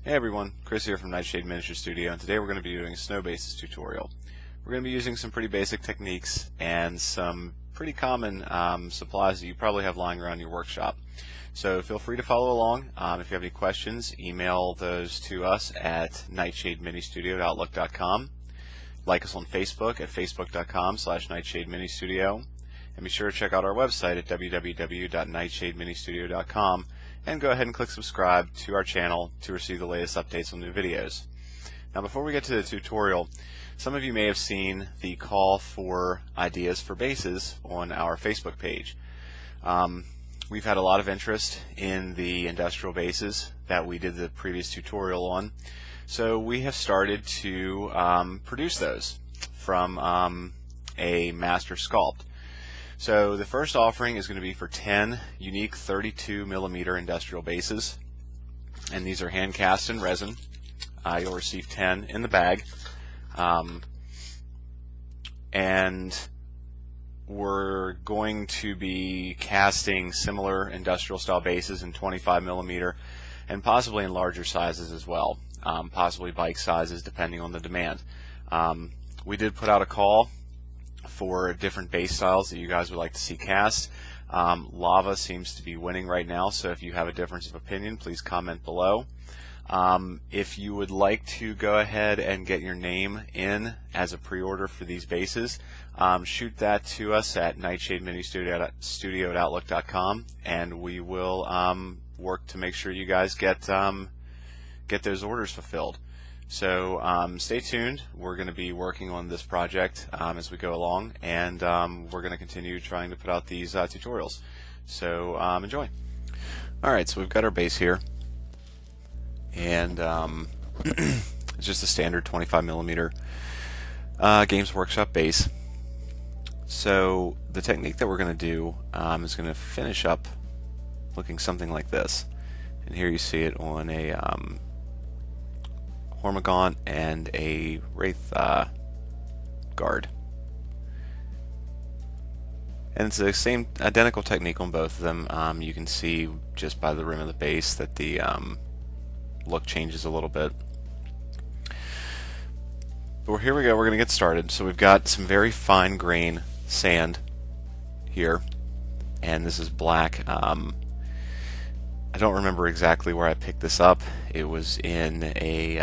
Hey everyone, Chris here from Nightshade Miniature Studio, and today we're going to be doing a snow bases tutorial. We're going to be using some pretty basic techniques and some pretty common supplies that you probably have lying around your workshop. So feel free to follow along. If you have any questions, email those to us at nightshadeministudio@outlook.com. Like us on Facebook at facebook.com/nightshadeministudio. And be sure to check out our website at www.nightshadeministudio.com and go ahead and click subscribe to our channel to receive the latest updates on new videos. Now before we get to the tutorial, some of you may have seen the call for ideas for bases on our Facebook page. We've had a lot of interest in the industrial bases that we did the previous tutorial on, so we have started to produce those from a master sculpt. So the first offering is going to be for 10 unique 32mm industrial bases, and these are hand cast in resin. You'll receive 10 in the bag, and we're going to be casting similar industrial style bases in 25mm and possibly in larger sizes as well, possibly bike sizes depending on the demand. We did put out a call for different base styles that you guys would like to see cast. Lava seems to be winning right now, so if you have a difference of opinion, please comment below. If you would like to go ahead and get your name in as a pre-order for these bases, shoot that to us at nightshadeministudio@outlook.com, and we will work to make sure you guys get those orders fulfilled. So stay tuned. We're going to be working on this project as we go along, and we're going to continue trying to put out these tutorials. So enjoy. Alright, so we've got our base here, and it's just a standard 25mm Games Workshop base. So the technique that we're going to do is going to finish up looking something like this. And here you see it on a Hormigaunt and a Wraith guard. And it's the same identical technique on both of them. You can see just by the rim of the base that the look changes a little bit. But here we go, we're going to get started. So we've got some very fine grain sand here, and this is black. I don't remember exactly where I picked this up. It was in a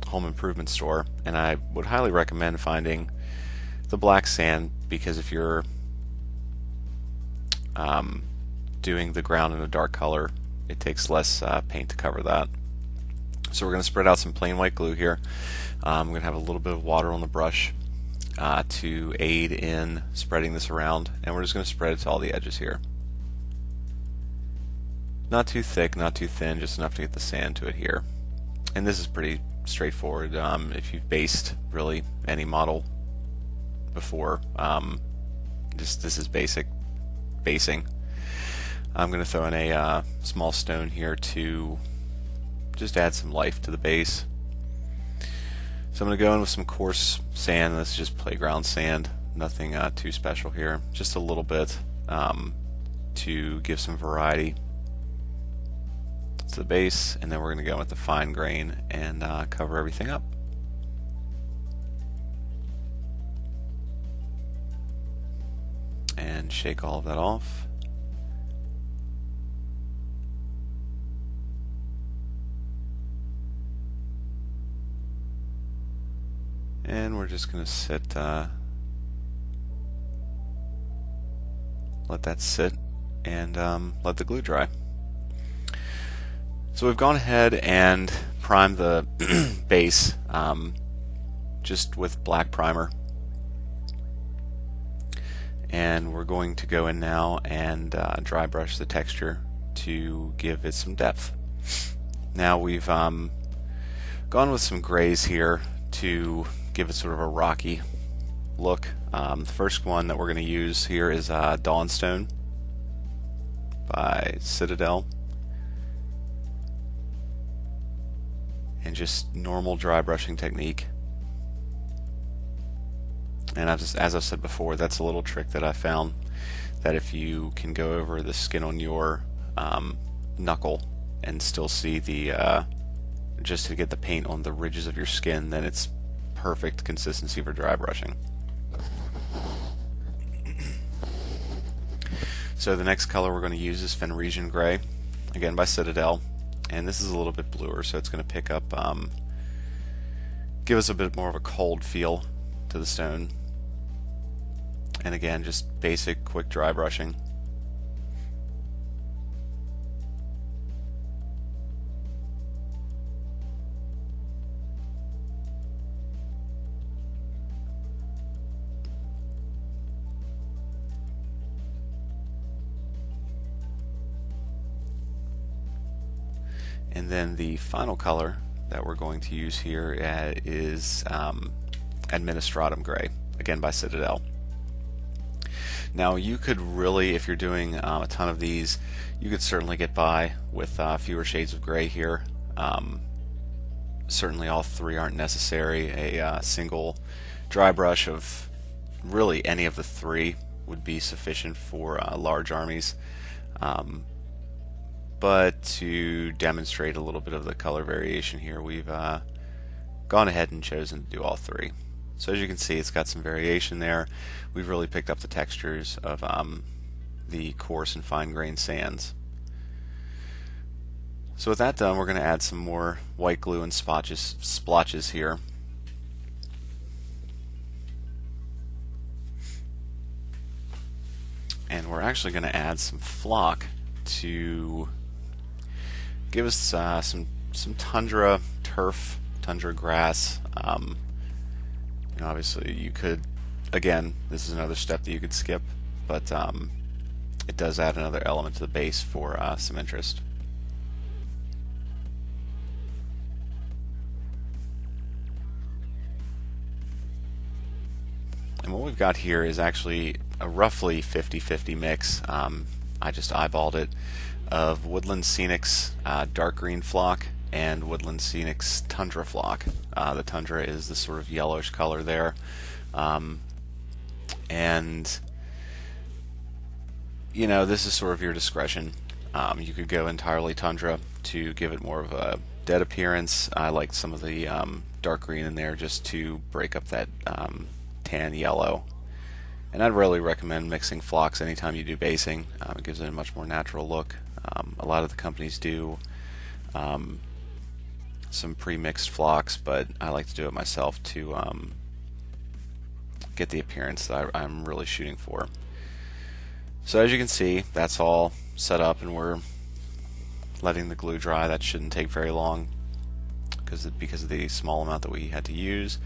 home improvement store, and I would highly recommend finding the black sand, because if you're doing the ground in a dark color, it takes less paint to cover that. So we're going to spread out some plain white glue here. I'm going to have a little bit of water on the brush to aid in spreading this around, and we're just going to spread it to all the edges here. Not too thick, not too thin, just enough to get the sand to adhere. And this is pretty straightforward. If you've based really any model before, this is basic basing. I'm going to throw in a small stone here to just add some life to the base. So I'm going to go in with some coarse sand. This is just playground sand, nothing too special here, just a little bit to give some variety to the base, and then we're going to go with the fine grain and cover everything up. And shake all of that off. And we're just going to sit, let that sit, and let the glue dry. So we've gone ahead and primed the base just with black primer, and we're going to go in now and dry brush the texture to give it some depth. Now we've gone with some grays here to give it sort of a rocky look. The first one that we're going to use here is Dawnstone by Citadel. And just normal dry brushing technique. And as I've said before, that's a little trick that I found, that if you can go over the skin on your knuckle and still see the just to get the paint on the ridges of your skin, then it's perfect consistency for dry brushing. So the next color we're going to use is Fenrisian Gray, again by Citadel, and this is a little bit bluer, so it's going to pick up, give us a bit more of a cold feel to the stone. And again, just basic quick dry brushing. And then the final color that we're going to use here is Administratum Gray, again by Citadel. Now you could really, if you're doing a ton of these, you could certainly get by with fewer shades of gray here. Certainly all three aren't necessary. A single dry brush of really any of the three would be sufficient for large armies. But to demonstrate a little bit of the color variation here, we've gone ahead and chosen to do all three. So as you can see, it's got some variation there. We've really picked up the textures of the coarse and fine-grained sands. So with that done, we're going to add some more white glue and splotches here. And we're actually going to add some flock to give us some tundra turf, tundra grass. You know, obviously you could, again, this is another step that you could skip, but it does add another element to the base for some interest. And what we've got here is actually a roughly 50-50 mix. I just eyeballed it, of Woodland Scenics dark green flock and Woodland Scenics tundra flock. The tundra is this sort of yellowish color there, and you know, this is sort of your discretion. You could go entirely tundra to give it more of a dead appearance. I like some of the dark green in there just to break up that tan yellow. And I'd really recommend mixing flocks anytime you do basing. It gives it a much more natural look. A lot of the companies do some pre-mixed flocks, but I like to do it myself to get the appearance that I'm really shooting for. So as you can see, that's all set up, and we're letting the glue dry. That shouldn't take very long because of the small amount that we had to use.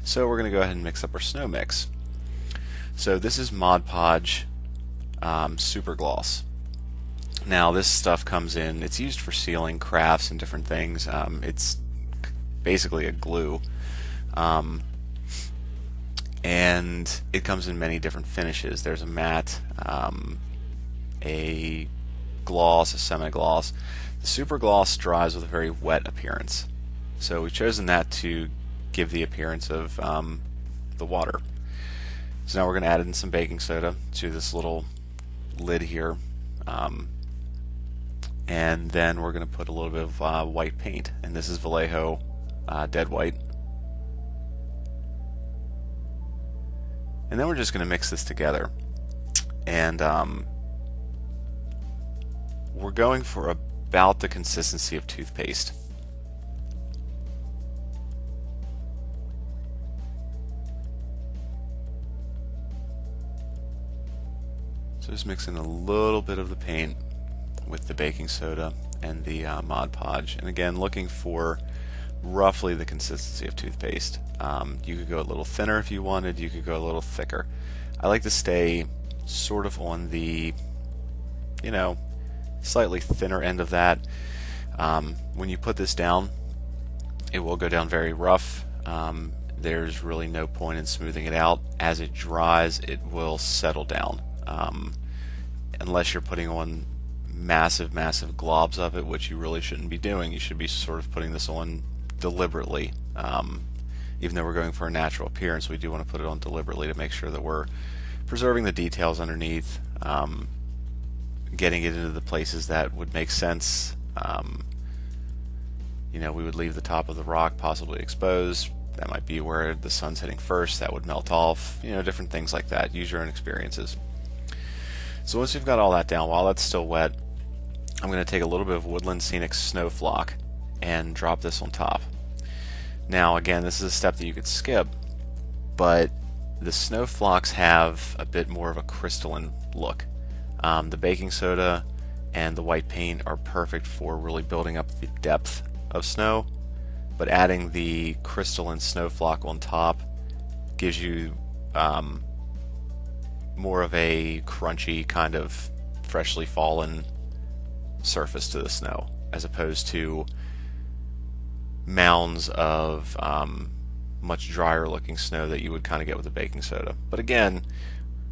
So we're going to go ahead and mix up our snow mix. So this is Mod Podge Super Gloss. Now this stuff comes in, it's used for sealing crafts and different things. It's basically a glue, and it comes in many different finishes. There's a matte, a gloss, a semi-gloss. The Super Gloss dries with a very wet appearance, so we've chosen that to give the appearance of the water. So now we're going to add in some baking soda to this little lid here, and then we're going to put a little bit of white paint, and this is Vallejo Dead White. And then we're just going to mix this together, and we're going for about the consistency of toothpaste. So just mixing a little bit of the paint with the baking soda and the Mod Podge, and again looking for roughly the consistency of toothpaste. You could go a little thinner if you wanted, you could go a little thicker. I like to stay sort of on the, you know, slightly thinner end of that. When you put this down, it will go down very rough. There's really no point in smoothing it out. As it dries, it will settle down. Unless you're putting on massive globs of it, which you really shouldn't be doing. You should be sort of putting this on deliberately. Even though we're going for a natural appearance, we do want to put it on deliberately to make sure that we're preserving the details underneath, getting it into the places that would make sense, we would leave the top of the rock possibly exposed. That might be where the sun's hitting first. That would melt off. Different things like that. Use your own experiences. So once we've got all that down, while that's still wet, I'm going to take a little bit of Woodland Scenic Snow Flock and drop this on top. Now again, this is a step that you could skip, but the snow flocks have a bit more of a crystalline look. The baking soda and the white paint are perfect for really building up the depth of snow, but adding the crystalline snow flock on top gives you more of a crunchy kind of freshly fallen surface to the snow, as opposed to mounds of much drier looking snow that you would kind of get with the baking soda. But again,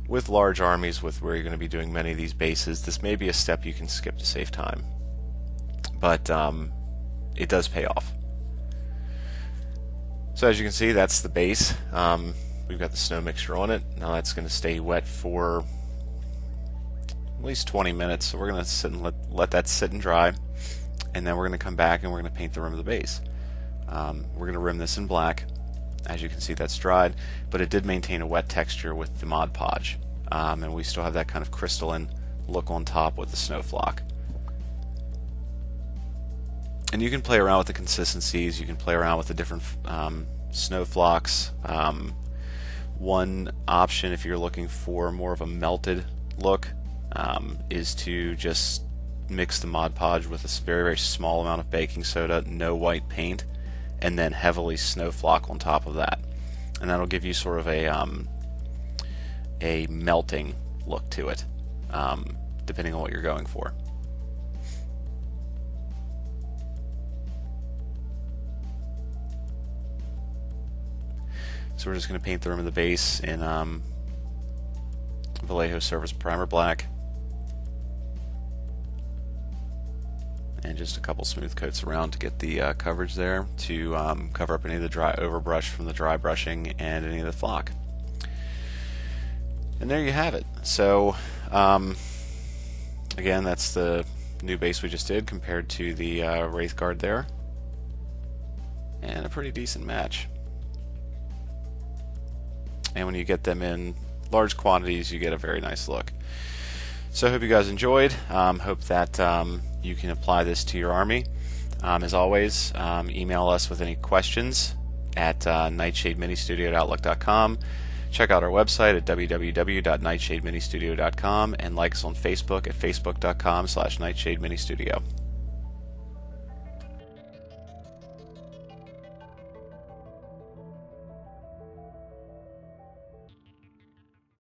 with large armies, with where you're going to be doing many of these bases, this may be a step you can skip to save time, but it does pay off. So as you can see, that's the base. We've got the snow mixture on it. Now that's going to stay wet for at least 20 minutes, so we're going to sit and let that sit and dry, and then we're going to come back and we're going to paint the rim of the base. We're going to rim this in black. As you can see, that's dried, but it did maintain a wet texture with the Mod Podge, and we still have that kind of crystalline look on top with the snow flock. And you can play around with the consistencies, you can play around with the different snow flocks. One option, if you're looking for more of a melted look, is to just mix the Mod Podge with a very, very small amount of baking soda, no white paint, and then heavily snow flock on top of that. And that'll give you sort of a melting look to it, depending on what you're going for. So we're just going to paint the rim of the base in Vallejo Surface Primer Black, and just a couple smooth coats around to get the coverage there to cover up any of the dry overbrush from the dry brushing and any of the flock. And there you have it. So again, that's the new base we just did compared to the Wraithguard there, and a pretty decent match. And when you get them in large quantities, you get a very nice look. So I hope you guys enjoyed. Hope that you can apply this to your army. As always, email us with any questions at nightshadeministudio@outlook.com. Check out our website at www.nightshadeministudio.com and like us on Facebook at facebook.com/nightshadeministudio.